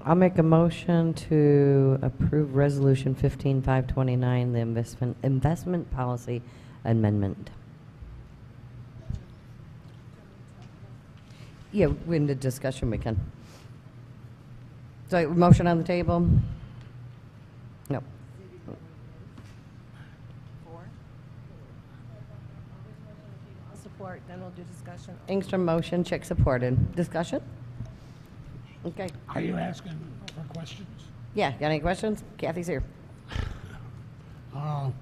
I'll make a motion to approve Resolution 15529, the investment policy amendment. Yeah, in the discussion we can. So, motion on the table? No. Support, then we'll do discussion. Engstrom motion, Chick supported. Discussion? Okay. Are you asking for questions? Yeah, got any questions? Kathy's here. Well,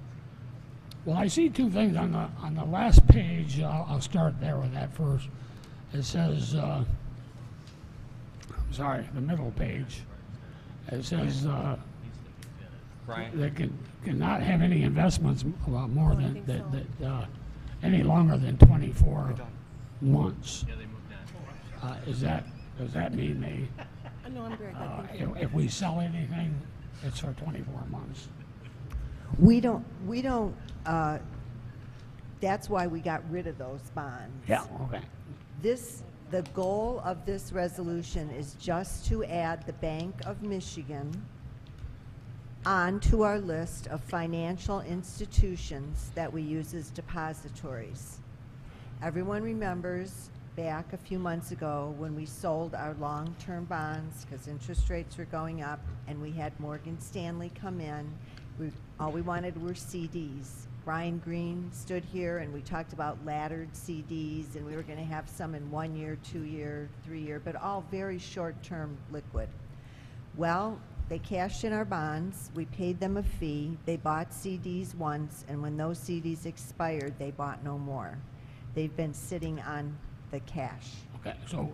I see two things on the last page. I'll start there with that first. It says, I'm sorry, the middle page. It says they cannot have any investments more than any longer than 24 months. Does that mean they? No, I'm very good. If we sell anything, it's for 24 months. We don't, that's why we got rid of those bonds. Yeah, okay. The goal of this resolution is just to add the Bank of Michigan onto our list of financial institutions that we use as depositories. Everyone remembers back a few months ago when we sold our long-term bonds because interest rates were going up and we had Morgan Stanley come in. All we wanted were CDs. Brian Green stood here and we talked about laddered CDs and we were going to have some in 1 year, 2 year, 3 year, but all very short-term liquid. Well, they cashed in our bonds, we paid them a fee, they bought CDs once, and when those CDs expired, they bought no more. They've been sitting on the cash. Okay, so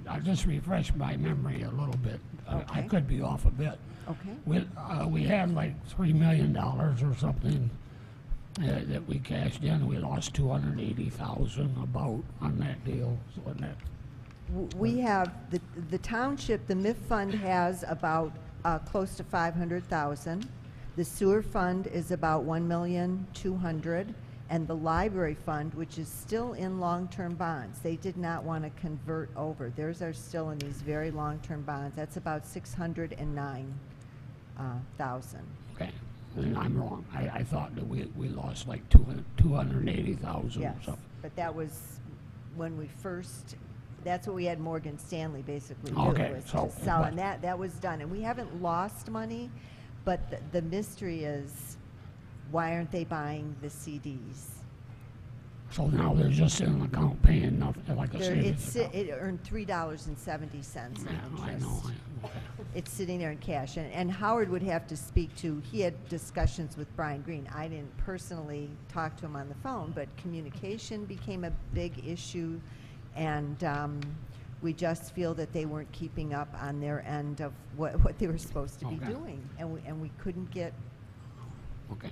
I'll just refresh my memory a little bit. I Okay. could be off a bit. Okay. We had like $3 million or something that we cashed in. We lost $280,000 about on that deal. So We have, the township, the MIF fund has about close to 500,000. The sewer fund is about 1,200,000, and the library fund, which is still in long-term bonds. They did not want to convert over. Theirs are still in these very long-term bonds. That's about 609,000. Okay, and I'm wrong. I thought that we lost like 280,000 Yes, or something. but that was when we first. That's what we had Morgan Stanley basically do, Okay, was so, to sell, but- and that was done. And we haven't lost money, but the mystery is, why aren't they buying the CDs? So now they're just in an account paying nothing, like a savings account. It earned $3.70 in Yeah, I interest. know. Okay. It's sitting there in cash, and Howard would have to speak to. He had discussions with Brian Green. I didn't personally talk to him on the phone, but communication became a big issue, and we just feel that they weren't keeping up on their end of what they were supposed to be Okay. doing, and we couldn't get. Okay.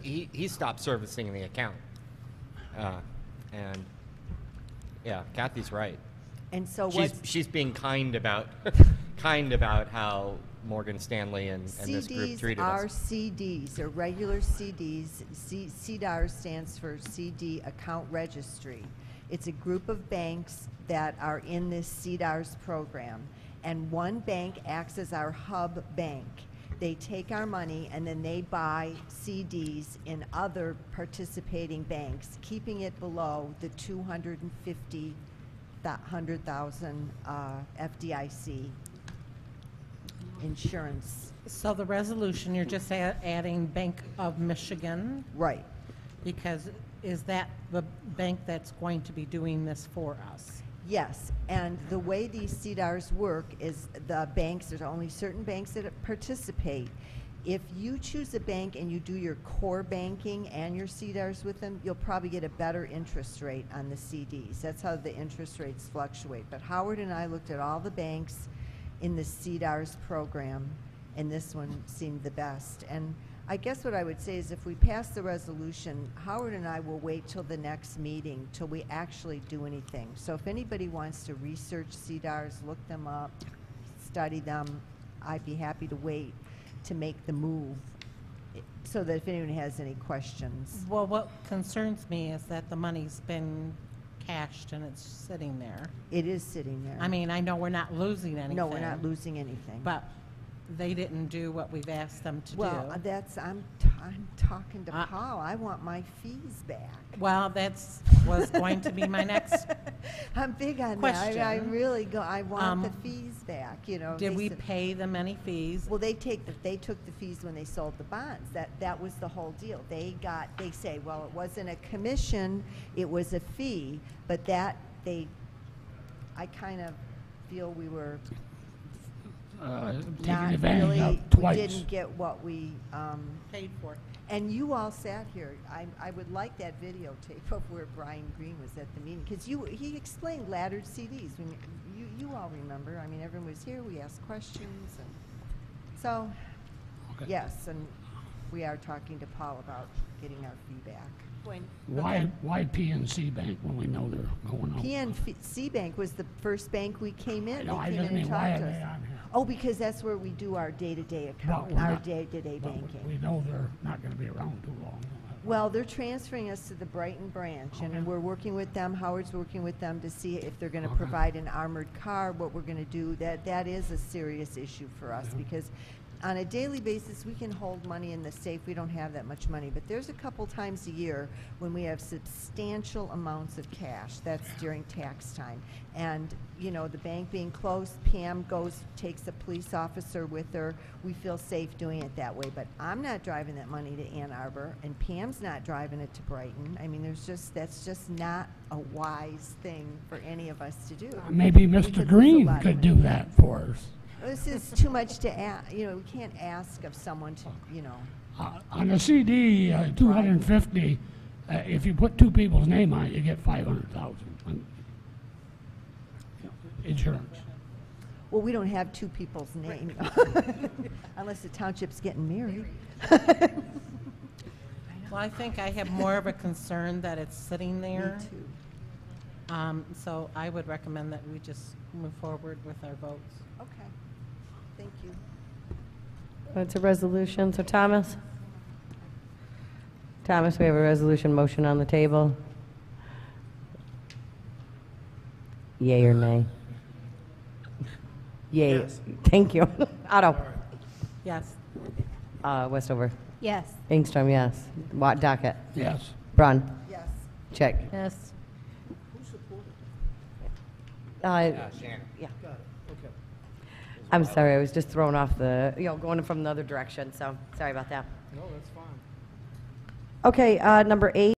He stopped servicing the account, and yeah, Kathy's right. And so She's being kind about how Morgan Stanley and this group CDs treated are us. CDs. They're regular CDs. CDAR stands for CD Account Registry. It's a group of banks that are in this CDARS program, and one bank acts as our hub bank. They take our money and then they buy CDs in other participating banks, keeping it below the 100,000 FDIC insurance. So the resolution, you're just adding Bank of Michigan, Right. because is that the bank that's going to be doing this for us? Yes, and the way these CDARs work is the banks, there's only certain banks that participate. If you choose a bank and you do your core banking and your CDARs with them, you'll probably get a better interest rate on the CDs. That's how the interest rates fluctuate. But Howard and I looked at all the banks in the CDARS program, and this one seemed the best. And I guess what I would say is if we pass the resolution, Howard and I will wait till the next meeting till we actually do anything. So if anybody wants to research CDARs, look them up, study them, I'd be happy to wait to make the move so that if anyone has any questions. Well, what concerns me is that the money's been cashed and it's sitting there. It is sitting there. I mean, I know we're not losing anything. No, we're not losing anything. But they didn't do what we've asked them to do. Well, I'm talking to Paul. I want my fees back. Well, was going to be my next. I'm big on that. Question. I really I want the fees back, you know. Did They we said- pay them any fees? Well, they took the fees when they sold the bonds. That was the whole deal. They say, well, it wasn't a commission, it was a fee, but I kind of feel we were Taking not advantage really, of we twice. didn't get what we, Paid for. and you all sat here. I would like that videotape of where Brian Green was at the meeting, because he explained laddered CDs. You all remember. I mean, everyone was here. We asked questions, and so Okay. yes, and we are talking to Paul about getting our fee back. Why PNC Bank when we know they're going out? PNC Bank was the first bank we came in. No, They I came just in and mean, why talked are to they us. on here? Oh, because that's where we do our day-to-day account, we're our not- day-to-day But banking. we know they're not gonna be around too long. Well, they're transferring us to the Brighton branch, and Okay. we're working with them, Howard's working with them to see if they're gonna Okay. provide an armored car, what we're gonna do. That is a serious issue for us, Yeah. because on a daily basis, we can hold money in the safe, we don't have that much money, but there's a couple times a year when we have substantial amounts of cash, that's during tax time. And, you know, the bank being closed, Pam takes a police officer with her, we feel safe doing it that way, but I'm not driving that money to Ann Arbor, and Pam's not driving it to Brighton. I mean, that's just not a wise thing for any of us to do. Maybe We Mr. could lose a Green lot of could money. do that for us. This is too much to ask, you know, we can't ask of someone to, you know. On a CD, 250, if you put two people's name on it, you get 500,000 insurance. Well, we don't have two people's names, unless the township's getting married. Well, I think I have more of a concern that it's sitting Me there. too. So I would recommend that we just move forward with our votes. Okay, thank you. It's a resolution, so Thomas? Thomas, we have a resolution motion on the table. Yay or nay? Yay. Thank you. Otto? Yes. Westover? Yes. Ingstrom, yes. Watt Docket? Yes. Braun? Yes. Check. Yes. Shannon. Yeah. I'm sorry, I was just thrown off going from the other direction, so sorry about that. No, that's fine. Okay, number 8.